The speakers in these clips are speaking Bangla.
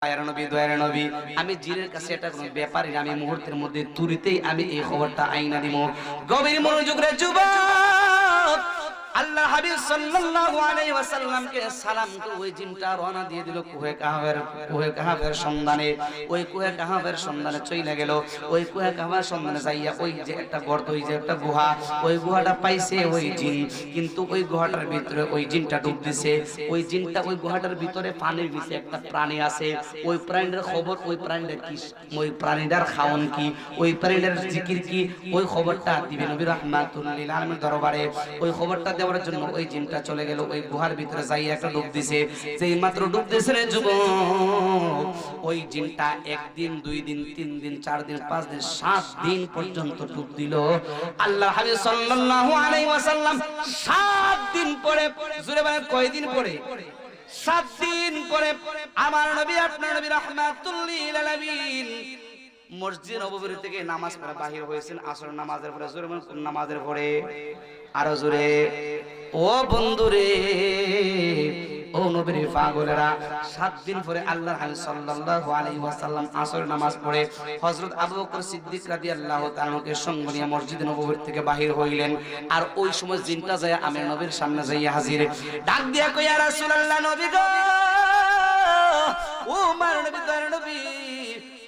আমি জিনের কাছে এটা কোনো ব্যাপারই না, আমি মুহূর্তের মধ্যে তুরিতেই আমি এই খবরটা আইনা দিব। গভীর মনোযোগ রে যুবক, আল্লাহ হাবিব সাল্লাল্লাহু আলাইহি ওয়াসাল্লামকে সালাম করে ওই জিনটা রওনা দিয়ে দিল কুহে কাহাবের সন্ধানে। ওই কুহে কাহাবের সন্ধানে চইলা গেল। ওই কুহে কাহাবের সন্ধানে যাইয়া ওই যে একটা গর্ত, ওই যে একটা গুহা, ওই গুহাটা পাইছে ওই জিন। কিন্তু ওই গুহাটার ভিতরে ওই জিনটা ডুব দিছে। ওই জিনটা ওই গুহাটার ভিতরে পানির নিচে একটা প্রাণী আছে। ওই প্রাণীর খবর, ওই প্রাণীটা কি, ওই প্রাণীটার খাওন কি, ওই প্রাণীটার জিকির কি, ওই খবরটা দিবে নবী রাহমাতুল লিল আলামিন দরবারে। ওই খবরটা দেওয়ার জন্য ওই জিনটা চলে গেল। ওই গুহার ভিতরে যাইয়া একটা ডুব দিছে। যেই মাত্র ডুব দিছে রে যুবক, ওই জিনটা একদিন, 2 দিন, 3 দিন, 4 দিন, 5 দিন, 7 দিন পর্যন্ত ডুব দিল। আল্লাহ হাবিব সাল্লাল্লাহু আলাইহি ওয়াসাল্লাম 7 দিন পরে, জোরে বলেন কয়দিন পরে? 7 দিন পরে আমার নবী, আপনার নবী রাহমাতুল লিল আলামিন মসজিদ নববী থেকে নামাজ পড়ে বাহির হয়েছেন। আসর নামাজের পরে, জোরে বলেন কোন নামাজের পরে? আরো জোরে। ও বন্ধুরে, ও নবীর পাগলেরা, 7 দিন পরে আল্লাহর হাবিব সাল্লাল্লাহু আলাইহি ওয়াসাল্লাম আসর নামাজ পড়ে হযরত আবু বকর সিদ্দিক রাদিয়াল্লাহু তাআলাকে সঙ্গে নিয়ে মসজিদ নববী থেকে বাহির হইলেন। আর ওই সময় জিনটা যায় আমের নবীর সামনে যাইয়া হাজির। ডাক দিয়া কই, ইয়া রাসূলুল্লাহ, নবী গো, ও আমার নবী, দয়ার নবী,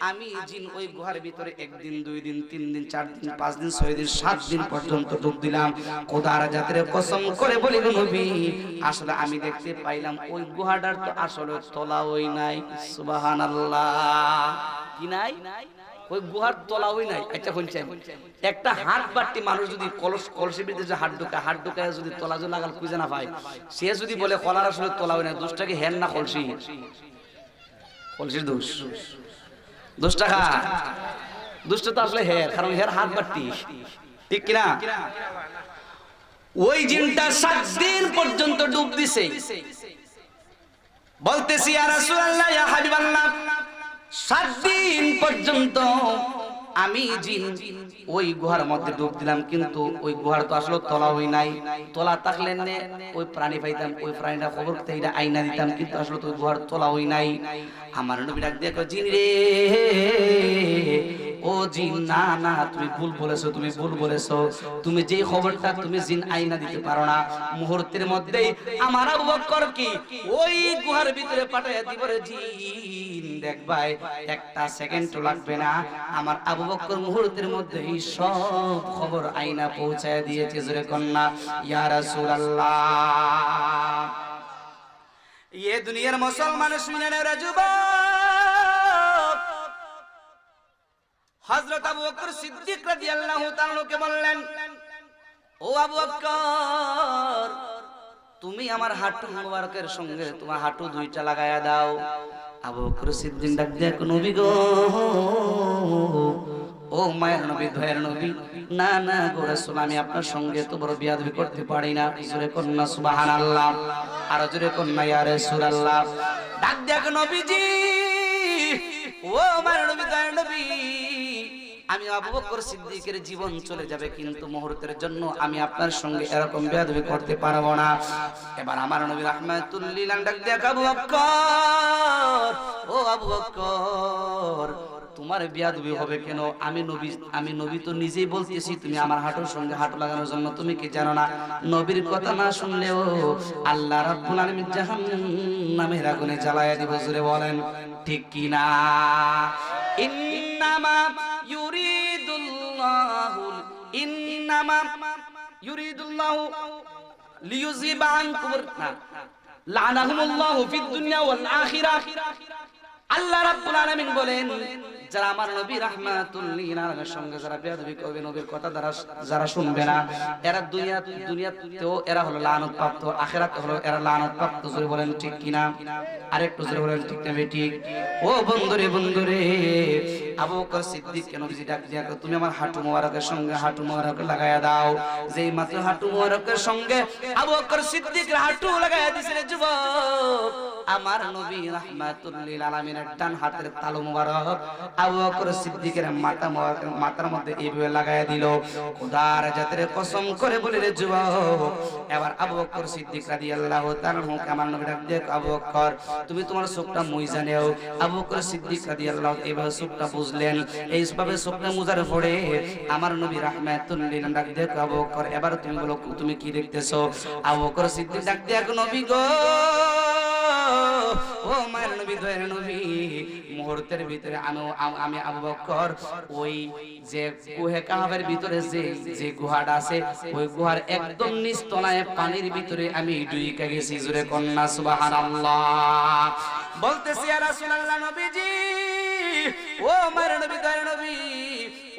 আমি জিন ওই গুহার ভিতরে 1 দিন, 2 দিন, 3 দিন, 4 দিন, 5 দিন, 6 দিন, 7 দিন পর্যন্ত ডুব দিলাম। খোদার জাতের কসম করে বলি গো নবী, আসলে আমি দেখতে পাইলাম ওই গুহাটার তো আসলে তলা ওই নাই। সুবহানাল্লাহ। কি নাই? ওই গুহার তলা ওই নাই। আচ্ছা শুনছেন, একটা হাত বাট্টি মানুষ যদি কলসির ভিতরে যে হাত ঢুকায় যদি তলা যে লাগাল খুঁজে না পায়, সে যদি বলে কলার আসলে তলা ওই নাই, দোষটাকে হেন না কলসি? কলসির দোষ। 10 টাকা দুষ্ট তো আসলে হের, কারণ হের হাত বাট্টি, ঠিক কিনা? ওই জিনটা 7 দিন পর্যন্ত ডুব দিছে। বলতেছি, ইয়া রাসূলুল্লাহ, ইয়া হাবিবাল্লাহ, 7 দিন পর্যন্ত আমি জিন ওই গুহার মধ্যে ডুব দিলাম, কিন্তু ওই গুহার তো আসলে তলা হই নাই। তলা থাকলে নে ওই প্রাণী পাইতাম, ওই প্রাণীটা খবর থেকে আইনা দিতাম, কিন্তু আসলে তো ওই গুহার তলা হই নাই। আমার নবী ডাক দিয়ে কয়, জিন রে, ও জিন, না না, তুমি ভুল বলেছো, তুমি ভুল বলেছো। তুমি যে খবরটা তুমি জিন আইনা দিতে পারো না, মুহূর্তের মধ্যেই আমার আবু বকর কি ওই গুহার ভিতরে পাঠাইয়া দিব রে জিন। দেখবাই, 1টা সেকেন্ডও লাগবে না, আমার আবু বকর মুহূর্তের মধ্যেই সব খবর আইনা পৌঁছায় দিয়েছে। জোরে কন্যা ইয়া রাসূলুল্লাহ। ये दुनियार मुसलमान শুনে নে রে যুবক, হযরত আবু বকর সিদ্দিক রাদিয়াল্লাহু তাআলা কে বললেন, ও আবু বকর, তুমি আমার হাঁটু মুবারকের সঙ্গে তোমার হাঁটু 2টা লাগায়া দাও। আবু বকর সিদ্দিক ডাক দিয়া, নবী গো, ও মায়ের নবী, দয়ার নবী, না না গো রাসূল, আমি আপনার সঙ্গে তো বড় বিয়াদবি করতে পারি না। জোরে কন্যা সুবহানাল্লাহ। আর জোরে কন্যা ইয়া রাসূলুল্লাহ। ডাক দিয়া, নবীজি, ও মায়ের নবী, দয়ার নবী, আমি আবু বকর সিদ্দিকের জীবন চলে যাবে, কিন্তু মুহূর্তের জন্য আমি আপনার সঙ্গে এরকম বেয়াদবি করতে পারবো না। এবার আমার নবী রাহমাতুল লিল আলামিন ডাক দিয়া, আবু বকর, ও আবু বকর, তোমার বিয়াদবি হবে কেন? আমি নবী তো নিজেই বলতেছি, তুমি আমার হাঁটুর সঙ্গে হাঁটু লাগানোর জন্য। তুমি কি জানো না, নবীর কথা না শুনলেও আল্লাহ রাব্বুল আলামিন জাহান্নামের আগুনে জ্বালায়া দিব। জোরে বলেন ঠিক কি না? ইন্নামা ইউরিদুল্লাহু লিইউযিবা আনকুম লানাহুমুল্লাহু ফিদ দুনিয়া ওয়াল আখিরাহ। আল্লাহ রাব্বুল আলামিন বলেন, যারা আমার নবী রাহমাতুল লিল আলামিনের সঙ্গে যারা বেয়াদবি করবে, নবীর কথা যারা শুনবে না, এরা দুনিয়াতেও এরা হলো লানত প্রাপ্ত, আখিরাতে হলো এরা লানত প্রাপ্ত। জোরে বলেন ঠিক কিনা? আরেকটু জোরে বলেন ঠিক না ঠিক? ও বন্ধুরে, আবু বকর সিদ্দিক কেন নবী ডাক দিয়া, তুমি আমার হাঁটু মোবারকের সঙ্গে হাঁটু মোবারক লাগায়া দাও। যেই মাত্র হাঁটু মোবারকের সঙ্গে আবু বকর সিদ্দিকের হাঁটু লাগায়া দিয়েছিলেন যুবক, আমার নবী রাহমাতুল লিল আলামিনের ডান হাতের তালু মোবারক আবু বকর সিদ্দিকের মাথার মধ্যে এইভাবে লাগায়া দিল। খোদার জাতের কসম করে বলে রে যুবক, এবার আবু বকর সিদ্দিক রাদিয়াল্লাহু তাআলা আমার নবী ডাক দিয়ে, আবু বকর তুমি তোমার চোখটা মুইজা নেও। আবু বকর সিদ্দিক রাদিয়াল্লাহু এইভাবে চোখটা বুঝলেন, এইভাবে চোখটা মুজার পড়ে আমার নবী রাহমাতুল লিল ডাক দিয়ে, আবু বকর এবার তুমি বলো তুমি কি দেখতেছো? আবু বকর সিদ্দিক ডাক দিয়ে, নবী গো, ও মায়ের নবী, দয়ার নবী, মুহূর্তের ভিতরে আমি আবু বকর ওই যে গুহে কাহাবের ভিতরে যে গুহাটা আছে, ওই গুহার একদম নিচ তলায় পানির ভিতরে আমি ডুইকা গেছি। জোরে কন্যা সুবহানাল্লাহ। বলতেছি ইয়া রাসূলুল্লাহ, নবীজি, ও মায়ের নবী, দয়ার নবী,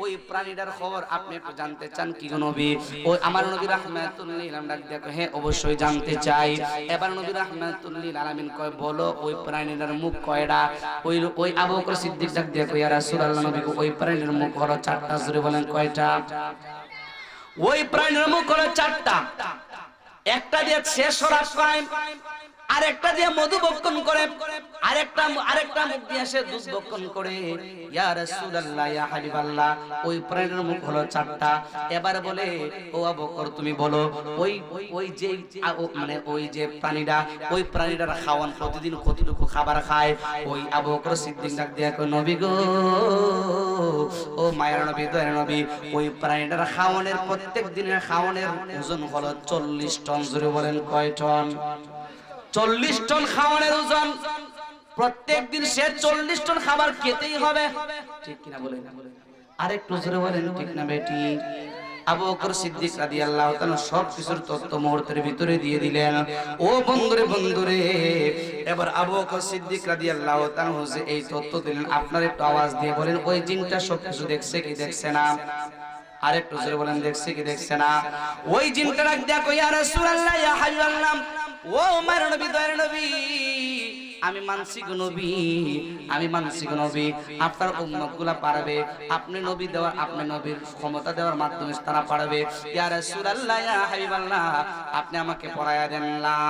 ওই প্রাণীটার খবর আপনি একটু জানতে চান কি গো নবী? ওই আমার নবী রাহমাতুল লিল আলামিন ডাক দেখো, হ্যাঁ অবশ্যই জানতে চাই। এবার নবী রাহমাতুল লিল আলামিন কয়, বলো ওই প্রাণীটার মুখ কয়টা? ওই আবু বকর সিদ্দিক ডাক দেখো, ইয়া রাসূলুল্লাহ, নবী ওই প্রাণীর মুখ হলো চারটা। জোরে বলেন কয়টা? ওই প্রাণীর মুখ হলো চারটা। একটা দিয়ে সে শরাব খায়, আরেকটা দিয়ে মধু ভক্ষণ করে, আরেকটা মুখ দিয়ে সে দুধ ভক্ষণ করে। ইয়া রাসূলুল্লাহ, ইয়া হাবিবাল্লাহ, ওই প্রাণীর মুখ হলো চারটা। এবার বলে, ও আবু বকর তুমি বলো ওই যে মানে ওই যে প্রাণীটা, ওই প্রাণীটার খাওয়ান প্রতিদিন কতটুকু খাবার খায়? ওই আবু বকর সিদ্দিক ডাক দিয়ে কয়, নবী গো, ও মায়ের নবী, দয়ার নবী, ওই প্রাণীটার খাওয়ানের প্রত্যেক দিনের খাওয়ানের ওজন হলো 40 টন। জোরে বলেন কয় টন? 40 টন খাওয়ানোর ওজন। প্রত্যেক দিন সে 40 টন খাবার খেতেই হবে, ঠিক কিনা বলেন? আরেকটু জোরে বলেন ঠিক না বেটি? আবু বকর সিদ্দিক রাদিয়াল্লাহু তাআলা সব কিছুর তথ্য মুহূর্তের ভিতরে দিয়ে দিলেন। ও বন্ধুরে, এবার আবু বকর সিদ্দিক রাদিয়াল্লাহু তাআলা যে এই তথ্য দিলেন, আপনারা একটু আওয়াজ দিয়ে বলেন, ওই জিনটা সব কিছু দেখছে কি দেখছে না? আরেকটু জোরে বলেন, দেখছে কি দেখছে না? ওই জিনটা ডাক দেখো, ইয়া রাসূলুল্লাহ, ইয়া হাবিবাল্লাহ, ও আমার নবী, দয়ার নবী, আমি মানছি গো নবী, আমি মানছি গো নবী, আপনার উম্মতগুলা পারবে, আপনি নবী দেওয়ার, আপনি নবীর ক্ষমতা দেওয়ার মাধ্যমে তারা পারবে। ইয়া রাসূলুল্লাহ, ইয়া হাবিবাল্লাহ, আপনি আমাকে পড়ায়া দেন, লা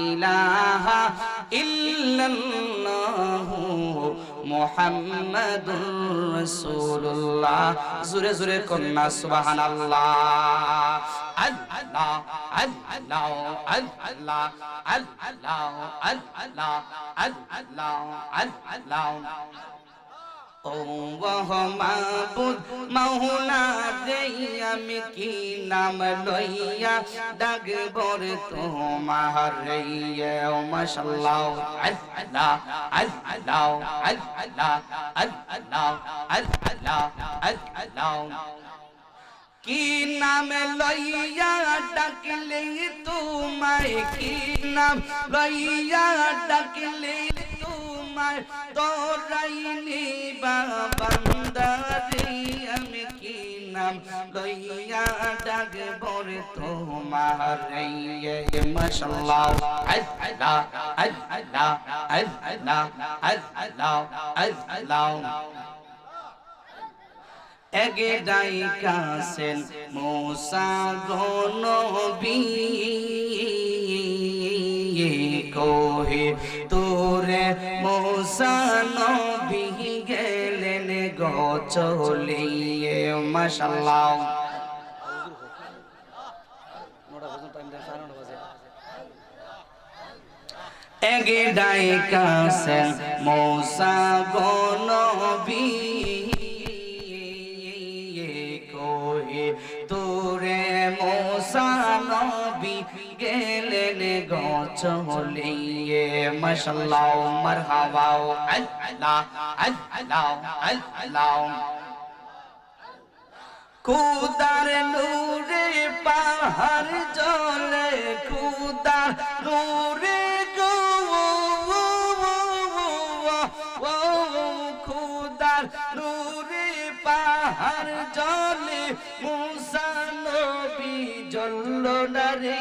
ইলাহা ইল্লাল্লাহু মুহাম্মাদুর রাসূলুল্লাহ। জোরে জোরে কন্যা সুবহানাল্লাহ। আল্লাহ আল্লাহ আল্লাহ আল্লাহ আল্লাহ আল্লাহ আল্লাহ। ও মাহবুব মাওলা রে, আমি কি নাম লইয়া ডাকবো রে তোমার রে? মাশাআল্লাহ। আল্লাহ আল্লাহ আল্লাহ আল্লাহ আল্লাহ আল্লাহ। কি নাম লইয়া ডাকলে তোমায়, কি নাম লইয়া ডাকলে তোমায় তোরাইনি বান্দারে? আমি কি নাম লইয়া ডাকবো রে তোমার রে? মাশাআল্লাহ। আল্লাহ আল্লাহ আল্লাহ আল্লাহ আল্লাহ। এগে ডাইকাছেন মূসা গো নবী, কহে তোরে মূসা নবী গেলেন গো চলিয়ে। মাশাআল্লাহ। এগে ডাইকাছেন মূসা গো নবী, তোরে মূসা নবী গেলেন গো চলিয়ে। মাশাআল্লাহ, মারহাবা। আল্লাহ আল্লাহ আল্লাহ। খুদার নূরে পাহাড় জ্বলে, খুদার নূরে গো, খুদার নূরে পাহাড় জ্বলে, মূসা নবী জ্বললো না রে।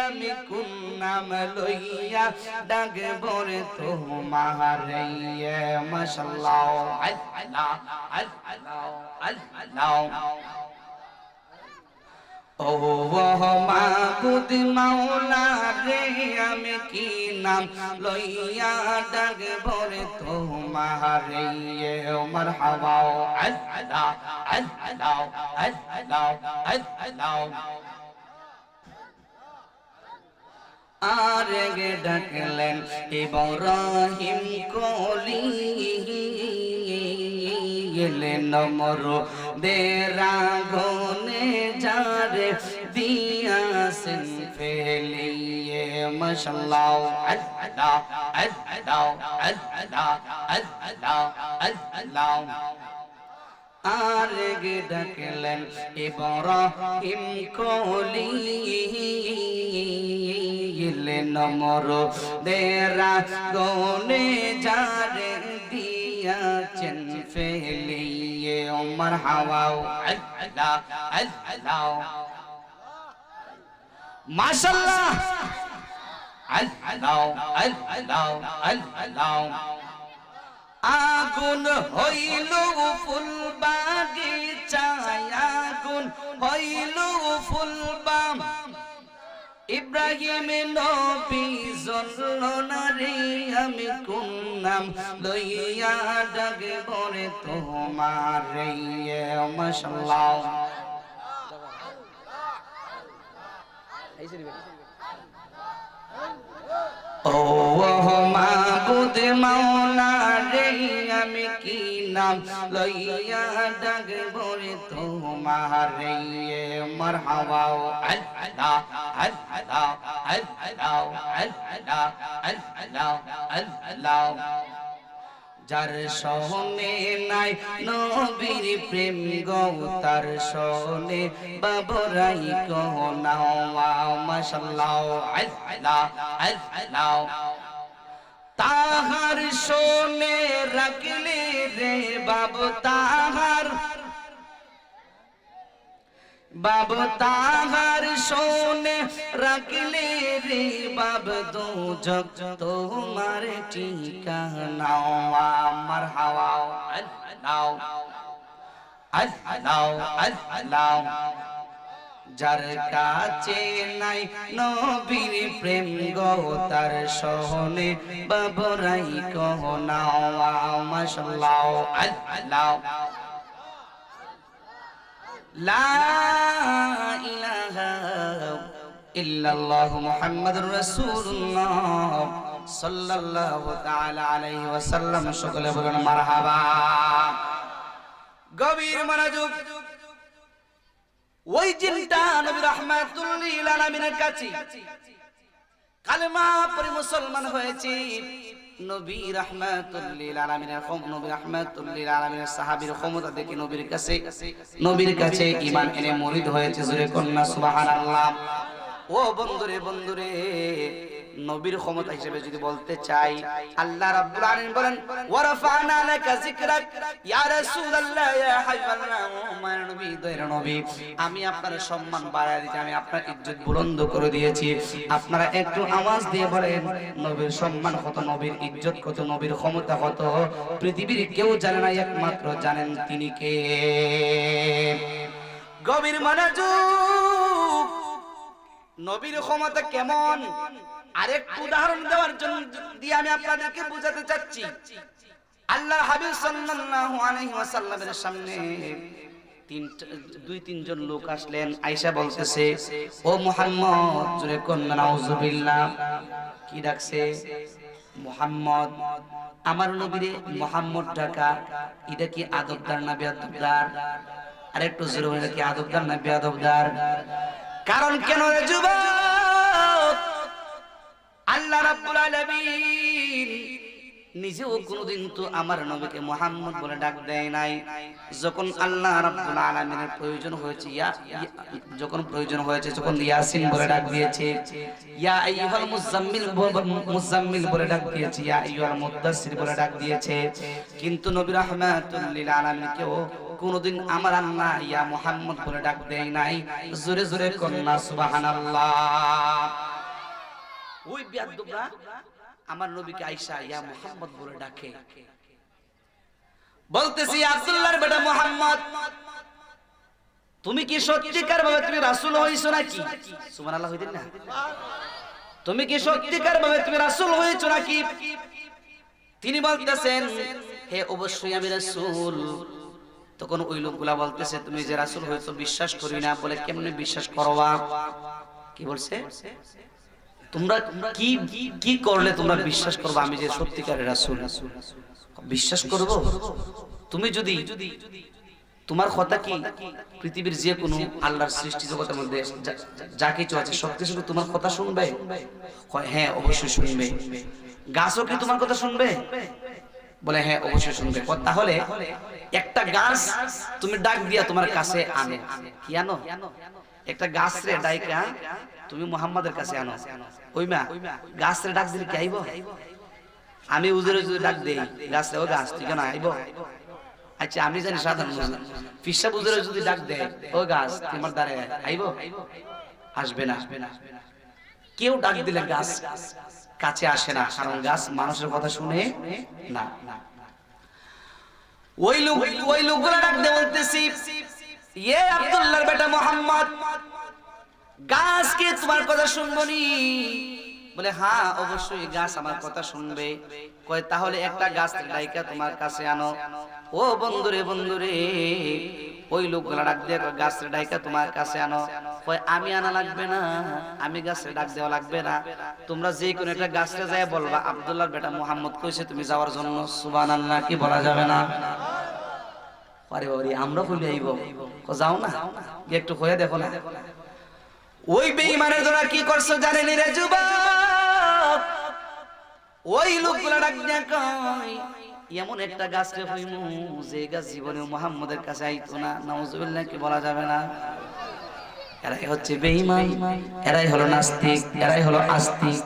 আমি কোন নাম লইয়া ডাকবো রে তোমার রে? মাশাআল্লাহ। আল্লাহ আল্লাহ আল্লাহ। ও মাবুদ মাওলা রে আমি কি নাম লইয়া ডাকব রে তোমারে মারহাবা আল্লাহ আল্লাহ আল্লাহ আল্লাহ আরেগে ডাকলেন ইব্রাহিম কলি গেলেন নমর দেরা গনে যারে দিয়াছেন ফেলিয়ে মাশাআল্লাহ আল্লাহ আল্লাহ আল্লাহ আল্লাহ আল্লাহ আরেগে ডাকলেন ইব্রাহিম কলি নমর দেরা গনে যারে দিয়াছেন ফেলিয়ে ওমর হাওয়াও আল্লাহ আল্লাহ মাশাআল্লাহ আল্লাহ আল্লাহ আল্লাহ আগুন হইল ফুল বাগিচায় আগুন হইল ফুল বাম ইব্রাহিম নবী জন্নারে আমি কোন নাম লইয়া ডাকব রে তোমারে মাশাআল্লাহ ও মাবুদ মাওলা রে আমি কি নাম লইয়া ডাকব রে তোমারে মারহাবা আল্লাহ আল্লাহ আল্লাহ আল্লাহ আল্লাহ আল্লাহ যার সহনে নাই নবীর প্রেম গো তার সহনে বাবরাই কহনা মাশাআল্লাহ আল্লাহ আল্লাহ তাহার সহনে রাখলে রে বাবু তাহার সোনে রাখলে রে বাব দো জগ তোমার ঠিকানা আমার হাওয়া আল্লাহ আল্লাহ আল্লাহ যার কাছে নাই নবীর প্রেম গো তার সহনে বাবরাই কহনা মাশাআল্লাহ আল্লাহ লা ইলাহা ইল্লাল্লাহ মুহাম্মাদুর রাসূলুল্লাহ সাল্লাল্লাহু তাআলা আলাইহি ওয়াসাল্লাম সকলে বলুন মারহাবা গভীর মনোযোগ ওই জিনটা নবী রাহমাতুল লিল আলামিনের কাছে কালেমা পড়ে মুসলমান হয়েছে নবী রাহমাতুল লিল আলামিনের নবী রাহমাতুল লিল আলামিনের সাহাবীর ক্ষমতা দেখে নবীর কাছে ঈমান এনে মুরিদ হয়েছে জোরে কন্না সুবহানাল্লাহ ও বন্ধুরে নবীর ক্ষমতা হিসেবে যদি বলতে চাই আল্লাহ রাব্বুল আলামিন বলেন ওয়ারাফানা লাকা যিকরাক ইয়া রাসূলুল্লাহ ইয়া হাবিবাল্লাহ ও মায়ের নবী দয়ের নবী আমি আপনার সম্মান বাড়ায় দিয়েছি আমি আপনার ইজ্জত বুলন্দ করে দিয়েছি আপনারা একটু আওয়াজ দিয়ে বলেন নবীর সম্মান কত নবীর ইজ্জত কত নবীর ক্ষমতা কত পৃথিবীর কেউ জানে না একমাত্র জানেন তিনি কে গভীর মনোযোগ নবীর ক্ষমতা কেমন আরেকটু উদাহরণ দেওয়ার জন্য দিয়ে আমি আপনাদেরকে বোঝাতে চাচ্ছি আল্লাহর হাবিব সাল্লাল্লাহু আলাইহি ওয়াসাল্লামের সামনে দুই তিনজন লোক আসলেন আয়েশা বলতেছে ও মুহাম্মদ জোরে কোন নাউজুবিল্লাহ কি ডাকছে মুহাম্মদ আমার নবীরে মুহাম্মদ ডাকা এটা কি আদবদার না বেয়াদবদার আরেকটু জোরে বলেন কি আদবদার না বেয়াদবদার কারণ কেন রে যুবক আল্লাহ রাব্বুল আলামিন নিজেও কোনদিন তো আমার নবীকে মুহাম্মদ বলে ডাক দেয় নাই যখন আল্লাহ রাব্বুল আলামিনের প্রয়োজন হয়েছে যখন ইয়াসিন বলে ডাক দিয়েছে ইয়া আইয়ুহাল মুজাম্মিল বলে ডাক দিয়েছে ইয়া আইয়ুহাল মুদ্দাসসির বলে ডাক দিয়েছে কিন্তু নবী রাহমাতুল লিল আলামিনকেও কোনদিন আমার আল্লাহ ইয়া মুহাম্মদ বলে ডাক দেয় নাই জোরে জোরে কন্না সুবহানাল্লাহ ওই বিয়াদবরা আমার নবীকে আয়েশা ইয়া মুহাম্মদ বলে ডাকে বলতেছি আব্দুল্লাহর বেটা মুহাম্মদ তুমি কি সত্যিকার ভাবে তুমি রাসূল হইছো নাকি? সুবহানাল্লাহ হইতেন না? তুমি কি সত্যিকার ভাবে তুমি রাসূল হয়েছো নাকি? তিনি বলতেছেন হে অবশ্যই আমি রাসূল। তখন ওই লোকগুলা বলতেছে তুমি যে রাসূল হয়েছো বিশ্বাস করি না। বলে কেমনে বিশ্বাস করবা? কি বলছে? তোমরা কি কি করলে তোমরা বিশ্বাস করবে আমি যে সত্যিকারের রাসূল? বিশ্বাস করব? তুমি যদি তোমার কথা কি পৃথিবীর যে কোনো আল্লাহর সৃষ্টি জগতের মধ্যে যা কিছু আছে সবকিছু তোমার কথা শুনবে? হ্যাঁ অবশ্যই শুনবে। গাছও কি তোমার কথা শুনবে? বলে হ্যাঁ অবশ্যই শুনবে। তাহলে একটা গাছ তুমি ডাক দিয়া তোমার কাছে আনো, কি আনো? একটা গাছ রে ডাইকা তুমি মুহাম্মাদের কাছে আনো, ওই মা গাছ রে ডাক দিলে কি আইব? আমি উজরে যদি ডাক দেই গাছ রে ও গাছ তুই কেন আইব? আচ্ছা আমি জানি সাধারণ পিসা উজরে যদি ডাক দেয় ও গাছ তোমার দ্বারে আইব? আসবে না। কেউ ডাক দিলে গাছ কাছে আসে না, কারণ গাছ মানুষের কথা শুনে না। ওই লোকগুলো ডাক দিয়ে বলতেছি ইয়ে আব্দুল্লাহর বেটা মুহাম্মদ, গাছ কি তোমার কথা শুনবো নি? বলে হ্যাঁ অবশ্যই গাছ আমার কথা শুনবে। কয় তাহলে একটা গাছ ডাইকা তোমার কাছে আনো। ও বন্ধুরে বন্ধুরে, ওই লোকগুলা ডাক দিয়ে গাছের ডাইকা তোমার কাছে আনো। কয় আমি আনা লাগবে না, আমি গাছের ডাক দেওয়া লাগবে না, তোমরা যে কোনো একটা গাছটা যায় বলবা আব্দুল্লাহর বেটা মুহাম্মদ কইছে তুমি যাওয়ার জন্য। সুবহানাল্লাহ কি বলা যাবে না? আরে বাবা আমরা কইলে আইব, যাও না একটু হয়ে দেখো না। ওই বেঈমানের দ্বারা কি করছো জানেন রে যুবক? ওই লোকগুলা ডাক দিয়া কয় এমন একটা গাছ রে হইমু যে গাছ জীবনে মুহাম্মদের কাছে আইতো না। নাউজুবিল্লাহ কি বলা যাবে না? এরাই হচ্ছে বেঈমান, এরাই হলো নাস্তিক, এরাই হলো আস্তিক,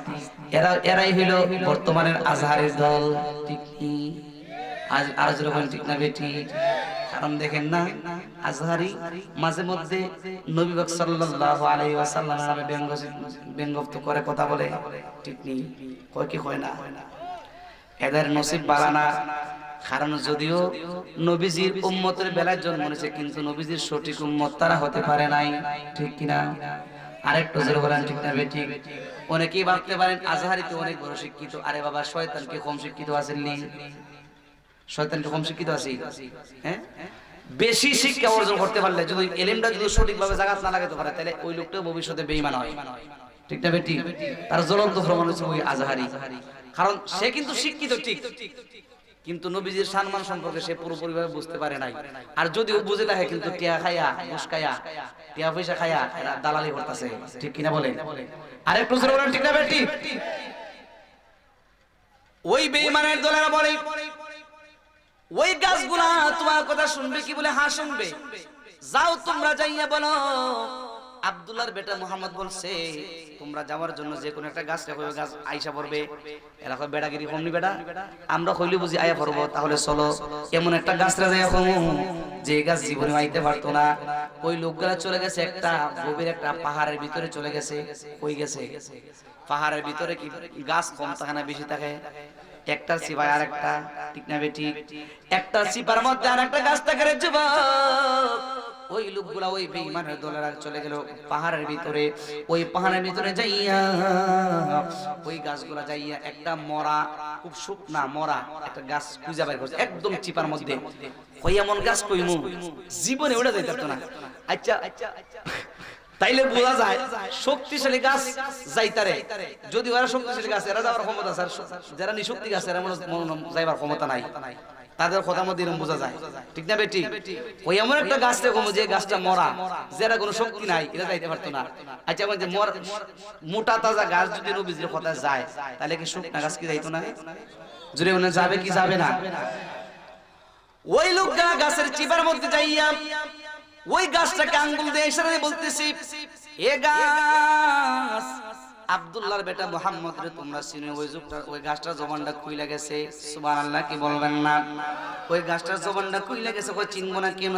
এরাই হলো বর্তমানের আজহারের দল। ঠিক কি? আজ যখন ঠিক না বেটি? কারণ দেখেন না আজহারি মাঝে মধ্যে নবী পাক সাল্লাল্লাহু আলাইহি ওয়াসাল্লামের নামে ব্যঙ্গোক্ত করে কথা বলে। ঠিক নেই? কয় কি হয় না? এদের নসিব বালা না। কারণ যদিও নবীজির উম্মতের বেলায় জন্ম নিয়েছে কিন্তু নবীজির সঠিক উম্মত তারা হতে পারে নাই। ঠিক কিনা? আরেকটু জোরে বলেন ঠিক না বেটি? অনেকেই ভাবতে পারেন আজহারি তো অনেক বড় শিক্ষিত। আরে বাবা শয়তান কি কম শিক্ষিত আছেননি? শয়তান কি কম শিক্ষিত আছে? হ্যাঁ, বেশি শিক্ষা অর্জন করতে পারলে যদি এলিমটা যদি সঠিকভাবে জায়গাতে না লাগাতে পারে তাহলে ওই লোকটা ভবিষ্যতে বেঈমান হয়। ঠিক না বেটি? তার জ্বলন্ত প্রমাণ হচ্ছে ওই আজহারি। কারণ সে কিন্তু শিক্ষিত ঠিক, কিন্তু নবীজির সম্মান সম্পর্কে সে পুরোপুরিভাবে বুঝতে পারে নাই। আর যদিও বুঝে থাকে কিন্তু টিয়া খায়া ঘুষ খায়া টিয়া পয়সা খায়া এরা দালালি করতেছে। ঠিক কিনা বলে? আরেকটু জোরে বলেন ঠিক না বেটি? ওই বেঈমানের দলেরা বলে ওই গাছগুলা তোমার কথা শুনবে কি? বলে হ্যাঁ শুনবে। যাও তোমরা যাইয়া বলো আব্দুল্লাহর বেটা মুহাম্মদ বলছে তোমরা যাওয়ার জন্য যে কোনো একটা গাছ রেখো, গাছ আইসা পড়বে। এরা কয় বেড়াগিরি কমনি বেটা, আমরা কইলে বুঝি আয়া পড়বো। তাহলে চলো এমন একটা গাছরা যাইয়া কমু যে গাছ জীবনে আইতে পারতো না। ওই লোকগুলা চলে গেছে একটা গভীর একটা পাহাড়ের ভিতরে চলে গেছে। কই গেছে? পাহাড়ের ভিতরে কি গাছ কম থাকে না বেশি থাকে? একটা সিপাই আর একটা। ঠিক না বেটি? একটা সিপার মধ্যে আর একটা গাছ থাকে রে যুবক। ওই লোকগুলা ওই বেঈমানের দলেরা চলে গেল পাহাড়ের ভিতরে। ওই পাহাড়ের ভিতরে যাইয়া ওই গাছগুলা যাইয়া একটা মরা, খুব শুকনা মরা একটা গাছ খুঁজে বের করছে একদম চিপার মধ্যে। কই এমন গাছ কইমু জীবনে ওটা যাইতে পারতো না। আচ্ছা তাইলে বোঝা যায় শক্তিশালী গাছ যাইতারে। যদি ওরা শক্তিশালী গাছ এরা যাওয়ার ক্ষমতা আছে, যারা নিশক্তি গাছ এরা যাইবার ক্ষমতা নাই, তাদের কথা মধ্যে এরকম বোঝা যায়। ঠিক না বেটি? ওই এমন একটা গাছ দেখো যে গাছটা মরা, যারা কোনো শক্তি নাই, এরা যাইতে পারতো না। আচ্ছা যে মোটা তাজা গাছ যদি নবীজির কথা যায় তাহলে কি শুকনা গাছ কি যাইতো না? জুড়ে মনে যাবে কি যাবে না? ওই লোক গাছের চিপার মধ্যে যাইয়া ওই গাছটাকে আঙ্গুল দিয়ে ইশারা দিয়ে বলতেছি এ গাছ আব্দুল্লাহর বেটা মুহাম্মদ রে তোমরা চিনো। ওই গাছটার জবানটা খুইলা গেছে। সুবহানাল্লাহ কি বলবেন না? ওই গাছটার জবানটা খুইলা গেছে। কই চিনবো না কেন?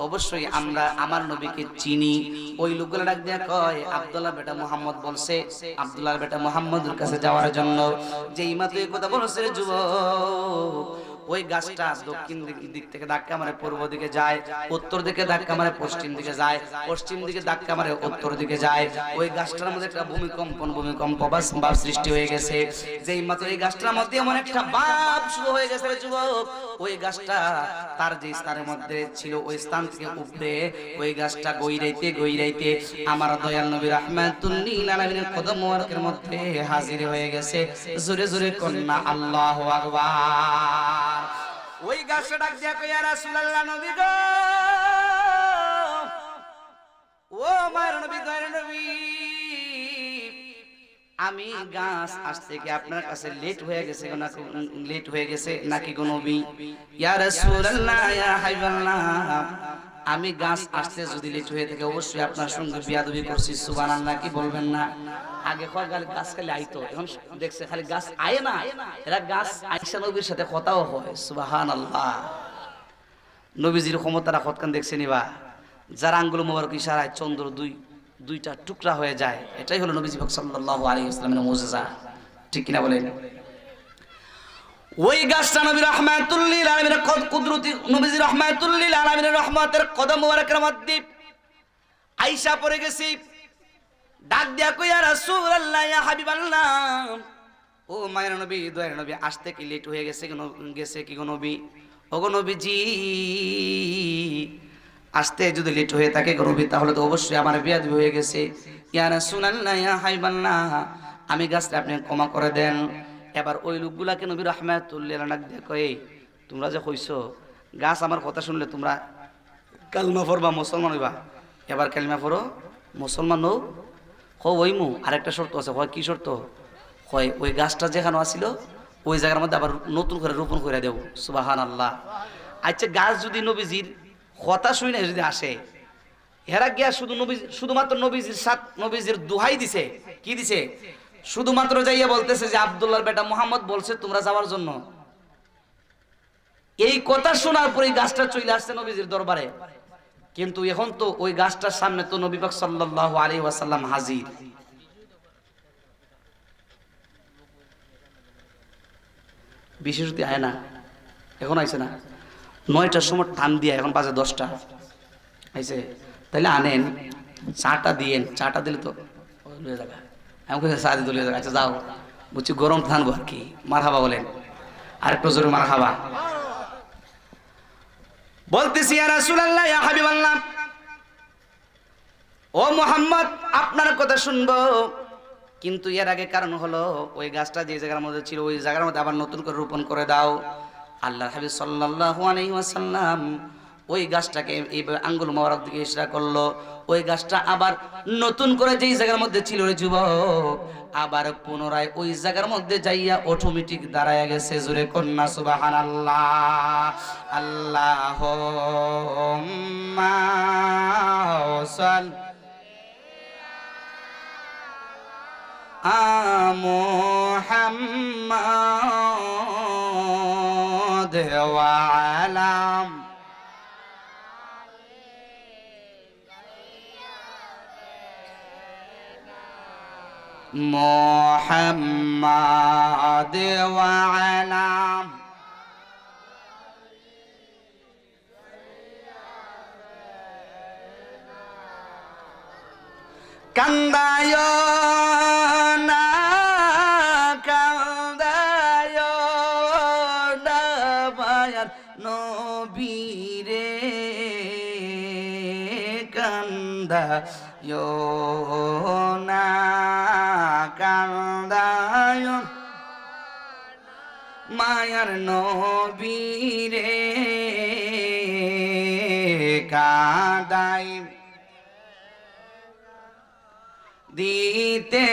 অবশ্যই আমরা আমার নবীকে চিনি। ওই লোকগুলা ডাক দিয়া কয় আব্দুল্লাহর বেটা মুহাম্মদ বলছে আব্দুল্লাহর বেটা মুহাম্মদের কাছে যাওয়ার জন্য। যেই মাত্র এই কথা বলছে যুবক ওই গাছটা দক্ষিণ দিক থেকে ধাক্কা মারে পূর্ব দিকে যায়, উত্তর দিকে ধাক্কা মারে পশ্চিম দিকে যায়, পশ্চিম দিকে ধাক্কা মারে উত্তর দিকে যায়। ওই গাছটার মধ্যে একটা ভূমিকম্প ভাব সৃষ্টি হয়ে গেছে। যেই মাত্র এই গাছটার মধ্যে এমন একটা ভাব শুরু হয়ে গেছে যুবক, ওই গাছটা তার যে স্থানের মধ্যে ছিল ওই স্থান থেকে উপরে ওই গাছটা গইরাইতে আমার দয়াল নবী রাহমাতুল লিল আলামিনের কদম মোবারকের মধ্যে হাজির হয়ে গেছে। জোরে জোরে কন্না আল্লাহু আকবার। ওই গাছটা ডাক দিয়া কই, ইয়া রাসূলুল্লাহ, নবী গো, ও মায়ের নবী, দয়ার নবী, আমি গাছ আসতে কি আপনার কাছে লেট হয়ে গেছে নাকি গো নবী? ইয়া রাসূলুল্লাহ, ইয়া হাবিবাল্লাহ, আমি গাছ আসতে যদি লেট হয়ে থাকে অবশ্যই আপনার সঙ্গে বিয়াদবি করছি। সুবহানাল্লাহ, কি বলবেন না? আগে গাছ খালি আইতো, এখন দেখছে খালি গাছ আয় না, এরা গাছ আয়েশা নবীর সাথে কথাও হয়। সুবহানাল্লাহ, নবীজির ক্ষমতাটা কতখান দেখছে নিবা। যার আঙ্গুল মোবারক ইশারায় চন্দ্র দুইটা টুকরা হয়ে যায়, এটাই হলো নবীজি পাক সাল্লাল্লাহু আলাইহি ওয়াসাল্লামের মুজিজা। ঠিক কিনা বলেন? ওই গাছটা নবী রাহমাতুল লিল আলামিনের কুদরতি, নবীজি রাহমাতুল লিল আলামিনের রহমতের কদম মোবারকের মধ্যে আয়েশা পড়ে গেছে। ডাক দিয়া কই, ইয়া রাসূলুল্লাহ, ইয়া হাবিবাল্লাহ, ও মায়ের নবী, দয়ার নবী, আসতে কি লেট হয়ে গেছে কি গো নবী? ওগো নবীজি, আসতে যদি লেট হয়ে থাকে গো নবী, তাহলে তো অবশ্যই আমার বিয়াদবি হয়ে গেছে। ইয়া রাসূলুল্লাহ, ইয়া হাবিবাল্লাহ, আমি গাছটা আপনি ক্ষমা করে দেন। এবার ওই লোকগুলাকে নবী রাহমাতুল লিল আলামিন ডাক দিয়া কই, তোমরা যে কইছো গাছ আমার কথা শুনলে তোমরা কালিমা পড়বা, মুসলমান হইবা। এবার কালিমা পড়ো, মুসলমান হও। ওইমু আরেকটা শর্ত আছে। হয় কি শর্ত? হয় ওই গাছটা যেখানে আছিল ওই জায়গার মধ্যে আবার নতুন করে রোপণ করে দেব। সুবহানাল্লাহ। আচ্ছা, গাছ যদি নবীজির কথা শুনে যদি আসে, হেরা গিয়া শুধুমাত্র নবীজির দোহাই দিছে। কি দিছে? শুধুমাত্র যাইয়া বলতেছে যে আব্দুল্লাহর বেটা মুহাম্মদ বলছে তোমরা যাওয়ার জন্য। এই কথা শোনার পরে গাছটা চলে আসছে নবীজির দরবারে। কিন্তু এখন তো ওই গাছটার সামনে তো নবী পাক সাল্লাল্লাহু আলাইহি ওয়াসাল্লাম হাজির। বিশেষত আয় না, এখন আইছে না, 9টার সময় টান দিয়া, এখন বাজে 10টা আইছে। তাহলে আনেন, চাটা দিয়েন, চাটা দিলে তো লয়ে যাবে। আমি কইছি চা দিতে লয়ে যাবে। আচ্ছা যাও, বুঝছি গরম থানবো আর কি। মারহাবা বলেন, আরেকটু জোরে মারহাবা। বলতেছি, ইয়া রাসূলুল্লাহ, ইয়া হাবিবাল্লাহ, ও মুহাম্মদ, আপনার কথা শুনবো, কিন্তু এর আগে কারণ হলো ওই গাছটা যে জায়গার মধ্যে ছিল ওই জায়গার মধ্যে আবার নতুন করে রোপণ করে দাও। আল্লাহর হাবিব সাল্লাল্লাহু আলাইহি ওয়াসাল্লাম ওই গাছটাকে এইভাবে আঙ্গুল মোবারক দিকে ইশারা করলো। ওই গাছটা আবার নতুন করে যেই জায়গার মধ্যে ছিল রে যুবক, আবার পুনরায় ওই জায়গার মধ্যে যাইয়া অটোমেটিক দাঁড়ায় গেছে। জোরে কন্না সুবহানাল্লাহ। আল্লাহুম্মা সাল্লি মুহাম্মাদ ওয়া আলা মুহাম্মাদ ওয়া আলা কান্দায় না, কান্দায় না মায়ার নবীরে, কান্দায় না, কান্দায় মায়ার নবীরে, কাঁদাই দিতে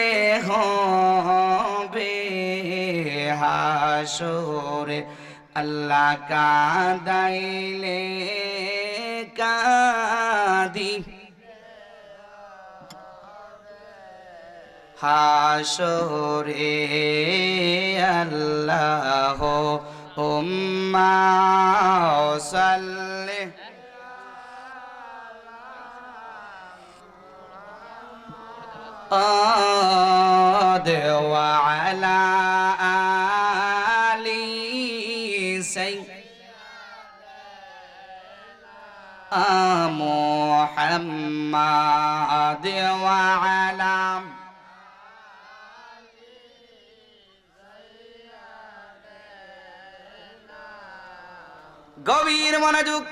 হবে হাসরে। আল্লাহ কাঁদাইলে কাঁদি হাসরে। আল্লাহ হুম্মা সাল্লি ওয়া আলা আলি মুহাম্মাদ ওয়া আলা গভীর মনোযোগ।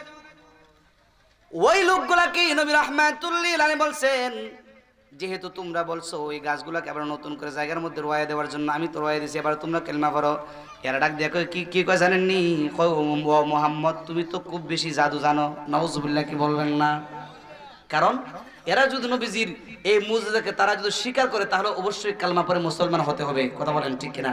ওই লোকগুলাকে নবী রাহমাতুল লিল আলাইহি বলছেন, যেহেতু তোমরা বলছো ওই গাছগুলোকে আবার নতুন করে জায়গার মধ্যে রোয়া দেওয়ার জন্য, আমি তো রোয়া দিয়েছি, এবার তোমরা কালেমা পড়ো। এরা ডাক দেখো কি কি কয় জানেননি? ও মুহাম্মদ, তুমি তো খুব বেশি জাদু জানো। নাউজুবিল্লাহ, কি বলবেন না? কারণ এরা যদি নবীজির এই মুজিজাকে তারা যদি স্বীকার করে তাহলে অবশ্যই কালেমা পড়ে মুসলমান হতে হবে। কথা বলেন ঠিক কিনা?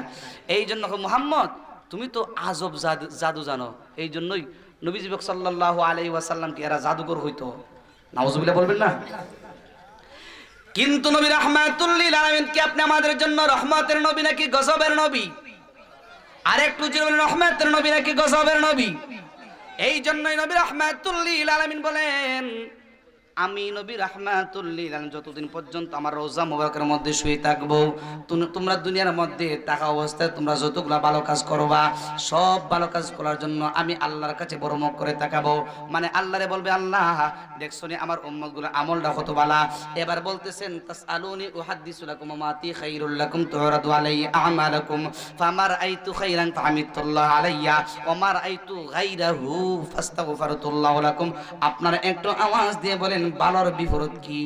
এই জন্য মুহাম্মদ তুমি তো আজব জাদু জানো, এই জন্যই নবীজি সাল্লাল্লাহু আলাইহি ওয়াসাল্লামকে এরা জাদুকর হইতো। নাউজুবিল্লাহ বলবেন না? কিন্তু নবী রাহমাতুল লিল আলামিন কি আপনি আমাদের জন্য রহমতের নবী নাকি গজবের নবী? আরেকটু জোরে বলেন, রহমতের নবী নাকি গজবের নবী? এই জন্যই নবী রাহমাতুল লিল আলামিন বলেন, আমি নবী রাহমাতুল লিল আলামিন যতদিন পর্যন্ত আমার রওজা মুবারকের মধ্যে শুয়ে থাকবো, তোমরা দুনিয়ার মধ্যে থাকা অবস্থায় তোমরা যতগুলা ভালো কাজ করবা, সব ভালো কাজ করার জন্য আমি আল্লাহর কাছে বড় মুখ করে তাকাবো। মানে আল্লাহরে বলবে, আল্লাহ দেখছো নি আমার উম্মতগুলো আমলটা কত ভালো। এবার বলতেছেন, তাসআলুনি উহাদ্দিসু লাকুম মাতি খায়রুল লাকুম তুরাদু আলাইহি আমালাকুম ফামার আইতু খায়রান ফাহামিদুল্লাহ আলাইয়া ওয়া মার আইতু গায়রাহু ফাস্তাগফিরুল্লাহ লাকুম। আপনারা একটু আওয়াজ দিয়ে বলেন, ভালোর বিপরীত কি?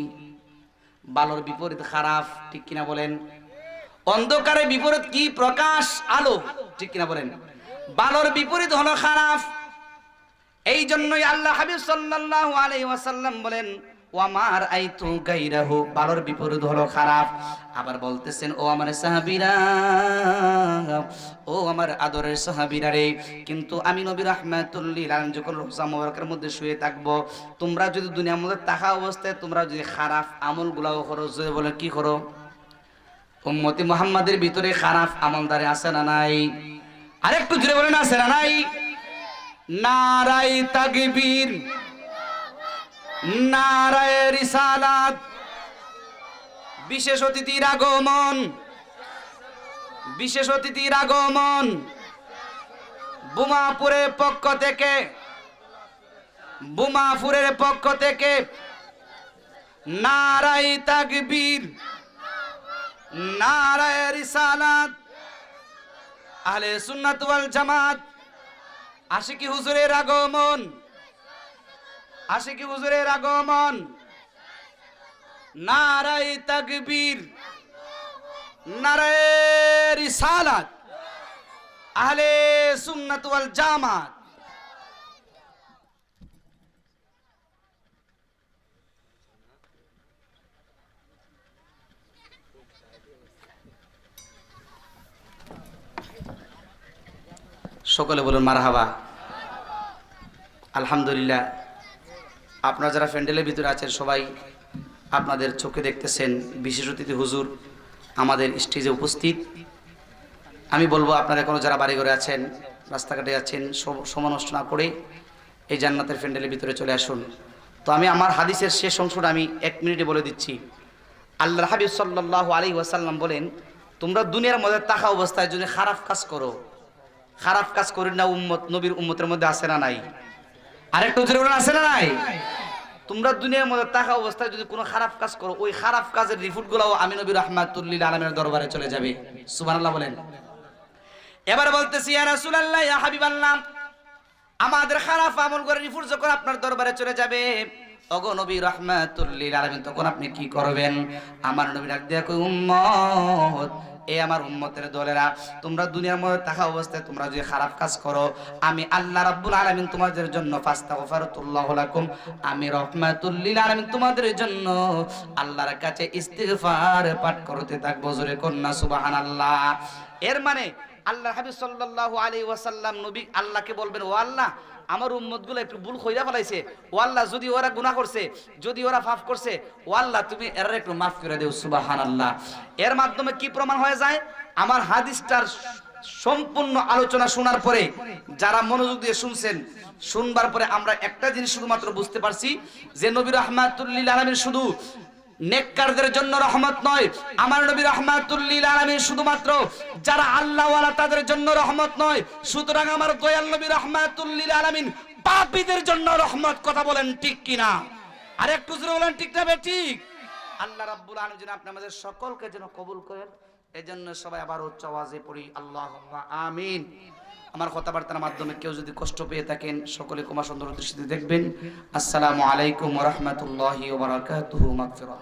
ভালোর বিপরীত খারাপ, ঠিক কিনা বলেন? অন্ধকারের বিপরীত কি? প্রকাশ, আলো, ঠিক কিনা বলেন? ভালোর বিপরীত হলো খারাপ। এই জন্যই আল্লাহ হাবিব সাল্লাল্লাহু আলাইহি ওয়াসাল্লাম বলেন, ওয়া মার আইতু গায়রাহু, ভালোর বিপরীত হলো খারাপ। আবার বলতেছেন, ও আমার সাহাবীরা, ও আমার আদরের সাহাবীরা রে, কিন্তু আমি নবী রাহমাতুল লিল আলামিন যখন রওজা মুবারকের মধ্যে শুয়ে থাকবো, তোমরা যদি দুনিয়ার মধ্যে থাকা অবস্থায় তোমরা যদি খারাপ আমলগুলাও করো, যদি বলে কি করো? উম্মতি মুহাম্মাদের ভিতরে খারাপ আমলদারে আছে না নাই? আরেকটু জোরে বলেন, আছে না নাই? নারায়ে তাকবীর, নারায়ে রিসালাত, বিশেষ অতিথির আগমন, বিশেষ অতিথির আগমন। বোমাপুরের পক্ষ থেকে, বোমাপুরের পক্ষ থেকে নারায়ে তাকবীর, নারায়ে রিসালাত, আহলে সুন্নাত ওয়াল জামাত, আশিকি হুজুরের আগমন, আশিকি হুজুরের আগমন। নারায়ে তাকবীর, নারায়ে রিসালাত, আহলে সুন্নাত ওয়াল জামাত। সকলে বলুন মারহাবা। আলহামদুলিল্লাহ, আপনারা যারা প্যান্ডেলের ভিতরে আছেন সবাই আপনাদের চোখে দেখতেছেন বিশেষ অতিথি হুজুর আমাদের স্টেজে উপস্থিত। আমি বলবো আপনারা এখনো যারা বাড়ি ঘরে আছেন, রাস্তাঘাটে আছেন, সময় নষ্ট না করে এই জান্নাতের প্যান্ডেলের ভিতরে চলে আসুন। তো আমি আমার হাদিসের শেষ অংশটা আমি 1 মিনিটে বলে দিচ্ছি। আল্লাহর হাবিব সাল্লাল্লাহু আলাইহি ওয়াসাল্লাম বলেন, তোমরা দুনিয়ার মধ্যে থাকা অবস্থায় যদি খারাপ কাজ করো, খারাপ কাজ করি না উম্মত, নবীর উম্মতের মধ্যে আছে না নাই? আরেকটু জোরে বলেন, আছে না নাই? তোমরা দুনিয়ার মধ্যে থাকা অবস্থায় যদি কোনো খারাপ কাজ করো, ওই খারাপ কাজের রিপোর্টগুলো আমি নবী রাহমাতুল লিল আলামিনের দরবারে চলে যাবে। সুবহানাল্লাহ বলেন। এবার বলতেছি, ইয়া রাসূলুল্লাহ, ইয়া হাবিবাল্লাহ, আমাদের খারাপ আমল করে রিপোর্ট যখন আপনার দরবারে চলে যাবে, ওগো নবী রাহমাতুল লিল আলামিন, তখন আপনি কি করবেন? আমার নবী ডাক দিয়া কই, উম্মত, এ আমার উম্মতের দলেরা, তোমরা দুনিয়ার মধ্যে থাকা অবস্থায় তোমরা যদি খারাপ কাজ করো, আমি আল্লাহ রাব্বুল আলামিন তোমাদের জন্য ফাস্তাগফিরুল্লাহ লাকুম, আমি রাহমাতুল লিল আলামিন তোমাদের জন্য আল্লাহর কাছে ইস্তিগফার পাঠ করতে থাকবো। জোরে কন্না সুবহানাল্লাহ। এর মানে আল্লাহর হাবিব সাল্লাল্লাহু আলাইহি ওয়াসাল্লাম নবী আল্লাহকে বলবেন, ও আল্লাহ, আমার উম্মতগুলো একটু ভুল কইরা ফেলাইছে, ও আল্লাহ, যদি ওরা গুনাহ করছে, যদি ওরা পাপ করছে, ও আল্লাহ তুমি এর একটু মাফ করে দাও। সুবহানাল্লাহ। এর মাধ্যমে কি প্রমাণ হয়ে যায়? আমার হাদিসটার সম্পূর্ণ আলোচনা শোনার পরে যারা মনোযোগ দিয়ে শুনছেন, শুনবার পরে আমরা একটা জিনিস শুধুমাত্র বুঝতে পারছি যে নবী রাহমাতুল লিল আলামিন শুধু নেককারদের জন্য রহমত নয়, আমার নবী রাহমাতুল লিল আলামিন শুধুমাত্র যারা আল্লাহ ওয়ালা তাদের জন্য রহমত নয়, সুতরাং আমার দয়াল নবী রাহমাতুল লিল আলামিন পাপীদের জন্য রহমত। কথা বলেন ঠিক কিনা? আর একটু জোরে বলেন ঠিক না ঠিক? আল্লাহ রাব্বুল আলামিন যেন আপনি আমাদের সকলকে যেন কবুল করেন, এজন্য সবাই আবার উচ্চ আওয়াজে পড়ি আল্লাহুম্মা আমিন। আমার কথাবার্তার মাধ্যমে কেউ যদি কষ্ট পেয়ে থাকেন সকলে ক্ষমা সুন্দর দৃষ্টিতে দেখবেন। আসসালামু আলাইকুম ওয়া রাহমাতুল্লাহি ওয়া বারাকাতুহু। মাগফিরাহ।